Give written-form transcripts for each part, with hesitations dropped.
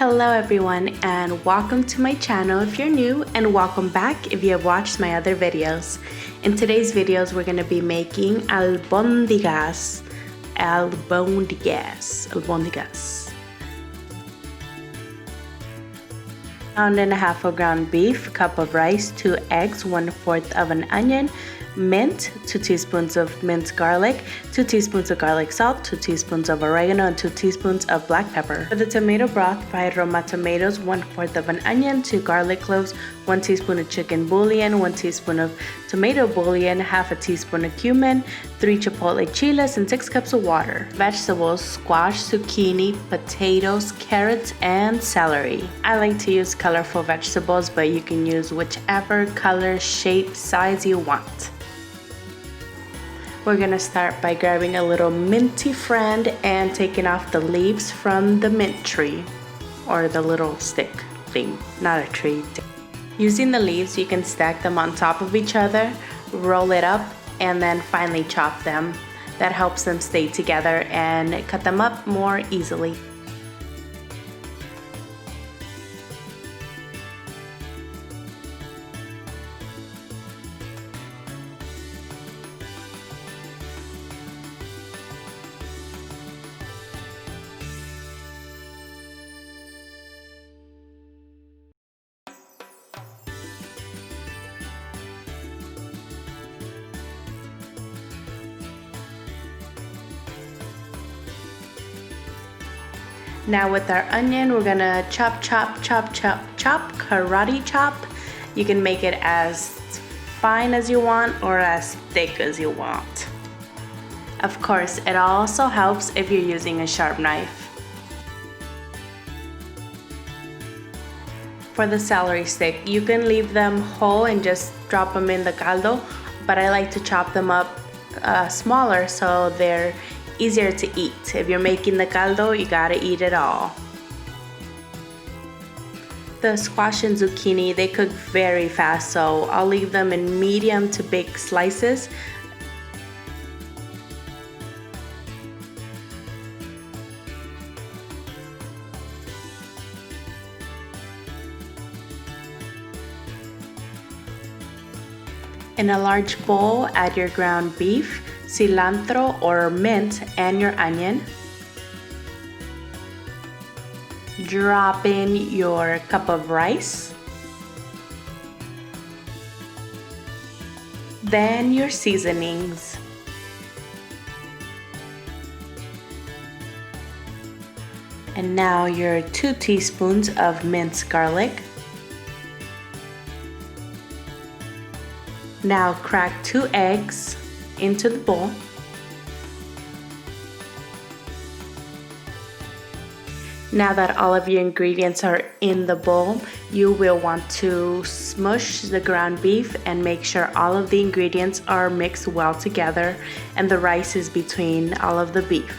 Hello everyone and welcome to my channel if you're new, and welcome back if you have watched my other videos. In today's videos we're going to be making albondigas. Pound and a half of ground beef, cup of rice, 2 eggs, 1/4 of an onion, mint, 2 teaspoons of minced garlic, 2 teaspoons of garlic salt, 2 teaspoons of oregano, and 2 teaspoons of black pepper. For the tomato broth, 5 Roma tomatoes, 1/4 of an onion, 2 garlic cloves, 1 teaspoon of chicken bouillon, 1 teaspoon of tomato bouillon, half a teaspoon of cumin, 3 chipotle chiles, and 6 cups of water. Vegetables: squash, zucchini, potatoes, carrots, and celery. I like to use colorful vegetables, but you can use whichever color, shape, size you want. We're gonna start by grabbing a little minty friend and taking off the leaves from the mint tree, or the little stick thing, not a tree. Using the leaves, you can stack them on top of each other, roll it up, and then finally chop them. That helps them stay together and cut them up more easily. Now with our onion, we're gonna chop, karate chop. You can make it as fine as you want or as thick as you want. Of course, it also helps if you're using a sharp knife. For the celery stick, you can leave them whole and just drop them in the caldo, but I like to chop them up smaller so they're easier to eat. If you're making the caldo, you gotta eat it all. The squash and zucchini, they cook very fast, so I'll leave them in medium to big slices. In a large bowl, add your ground beef, cilantro or mint, and your onion. Drop in your cup of rice. Then your seasonings. And now your 2 teaspoons of minced garlic. Now crack 2 eggs into the bowl. Now that all of your ingredients are in the bowl, you will want to smush the ground beef and make sure all of the ingredients are mixed well together and the rice is between all of the beef.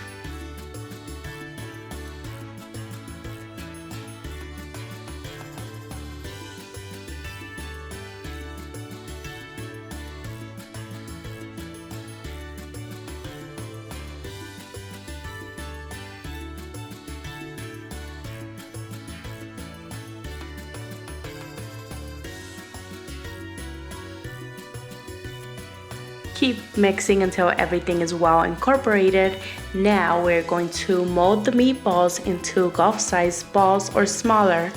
Keep mixing until everything is well incorporated. Now we're going to mold the meatballs into golf-sized balls or smaller.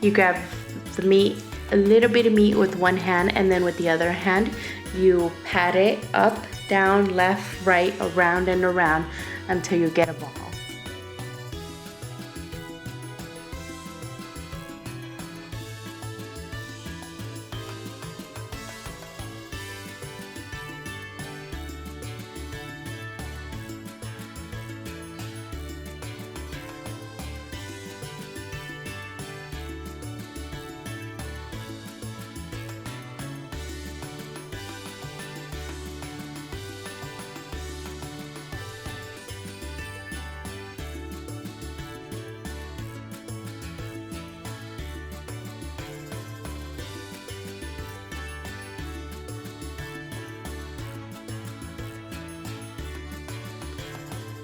You grab the meat, a little bit of meat with one hand, and then with the other hand you pat it up, down, left, right, around and around until you get a ball.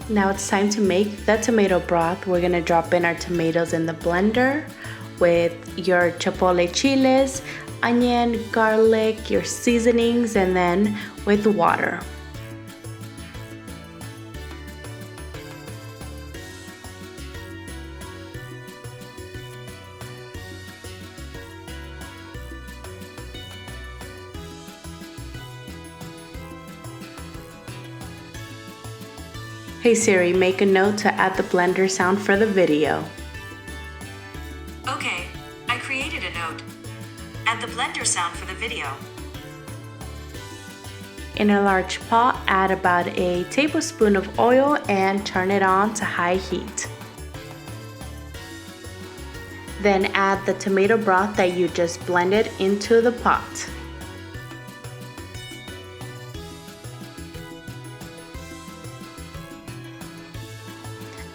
Now it's time to make the tomato broth. We're gonna drop in our tomatoes in the blender with your chipotle chiles, onion, garlic, your seasonings, and then with water. Hey Siri, make a note to add the blender sound for the video. Okay, I created a note. Add the blender sound for the video. In a large pot, add about a tablespoon of oil and turn it on to high heat. Then add the tomato broth that you just blended into the pot.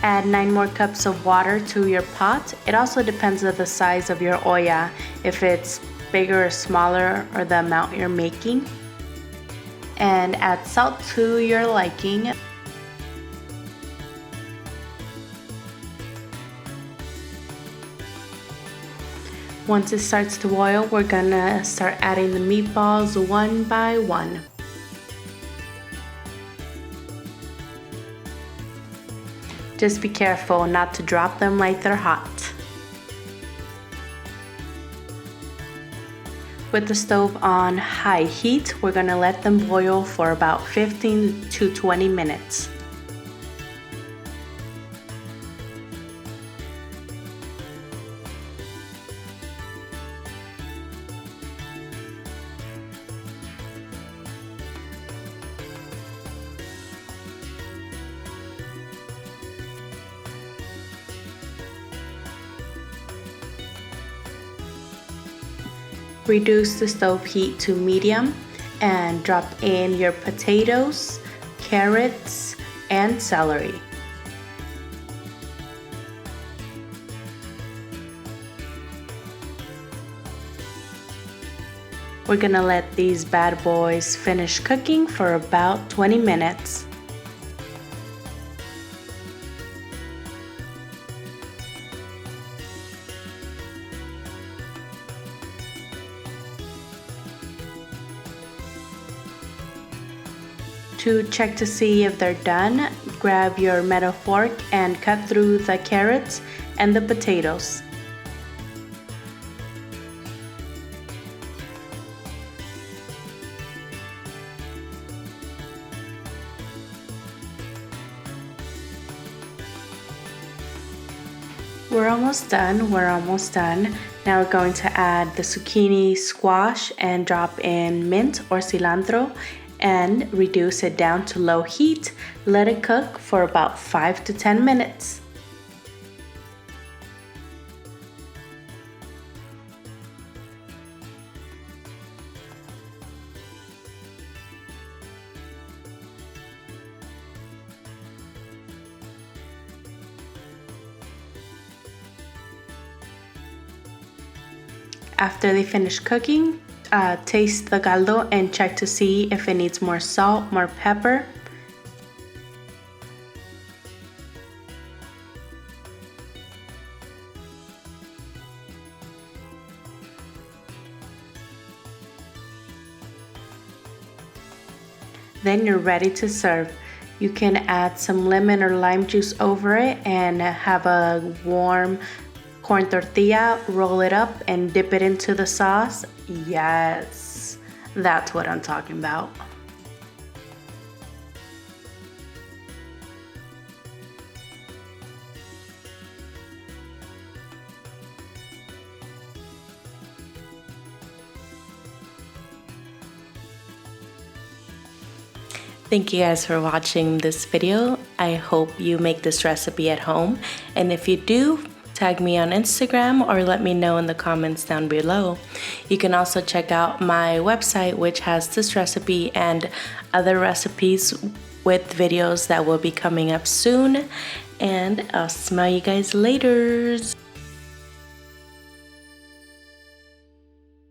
Add 9 more cups of water to your pot. It also depends on the size of your olla, if it's bigger or smaller or the amount you're making. And add salt to your liking. Once it starts to boil, we're gonna start adding the meatballs one by one. Just be careful not to drop them like they're hot. With the stove on high heat, we're gonna let them boil for about 15 to 20 minutes. Reduce the stove heat to medium and drop in your potatoes, carrots, and celery. We're gonna let these bad boys finish cooking for about 20 minutes. To check to see if they're done, grab your metal fork and cut through the carrots and the potatoes. We're almost done. Now we're going to add the zucchini squash and drop in mint or cilantro and reduce it down to low heat. Let it cook for about 5 to 10 minutes. After they finish cooking, taste the caldo and check to see if it needs more salt, more pepper. Then you're ready to serve. You can add some lemon or lime juice over it and have a warm corn tortilla, roll it up and dip it into the sauce. Yes, that's what I'm talking about. Thank you guys for watching this video. I hope you make this recipe at home, and if you do, tag me on Instagram or let me know in the comments down below. You can also check out my website, which has this recipe and other recipes with videos that will be coming up soon. And I'll smell you guys later.